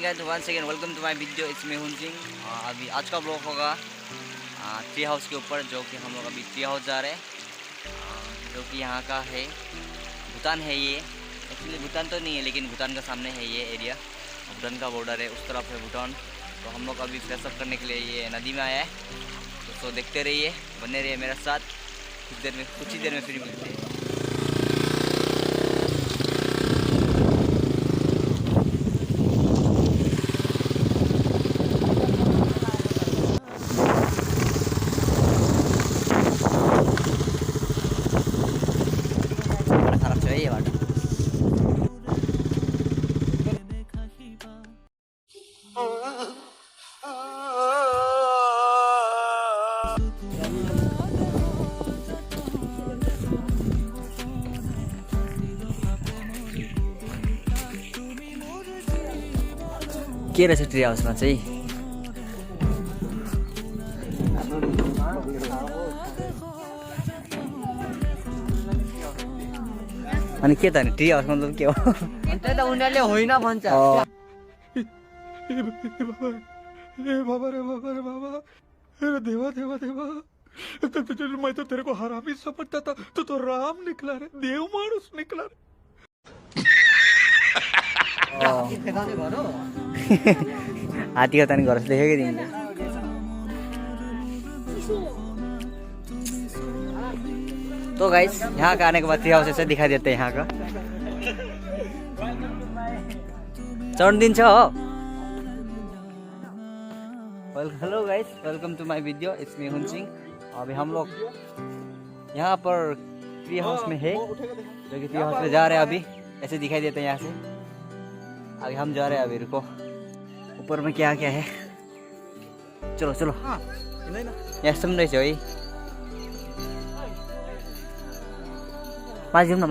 Friends, one second welcome to my video. It's me हुनसिंग। अभी आज का ब्लॉग होगा ट्री हाउस के ऊपर, जो कि हम लोग अभी ट्री हाउस जा रहे हैं, जो कि यहाँ का है, भूटान है ये। एक्चुअली भूटान तो नहीं है, लेकिन भूटान का सामने है ये एरिया। भूटान का बॉर्डर है, उस तरफ है भूटान। तो हम लोग अभी फ्रेश अप करने के लिए ये नदी में आया है। तो देखते रहिए, बने रहिए मेरे साथ। कुछ ही देर में फिर मिलते हैं। खराब चाहिए ये बात। के रहेछ ट्री हाउसमा चाहिँ? अनि के त नि ट्री हाउस मतलब के हो? त्यही त उनीहरूले होइन भन्छ। हे बाबा रे बाबा रे बाबा, अरे देवा देवा देवा, मैं तो तेरे को हरामी समझता था, तो राम निकला रे, देव मानुस निकला रे। हाथी का तन घर से देखेगा दिन। तो गाइस, यहाँ का आने के बाद ट्री हाउस ऐसे दिखाई देते हैं यहाँ का। चढ़ दिन छ। Hello guys, welcome to my video. It's me हुनसिंग। अभी हम लोग यहाँ पर ट्री हाउस में है, जो कि ट्री हाउस में जा रहे हैं। अभी ऐसे दिखाई देते हैं यहाँ से। आगे हम जा रहे हैं। अभी रुको, ऊपर में क्या क्या है, चलो चलो। यहाँ सुन रहे है, माथि जाउँ न,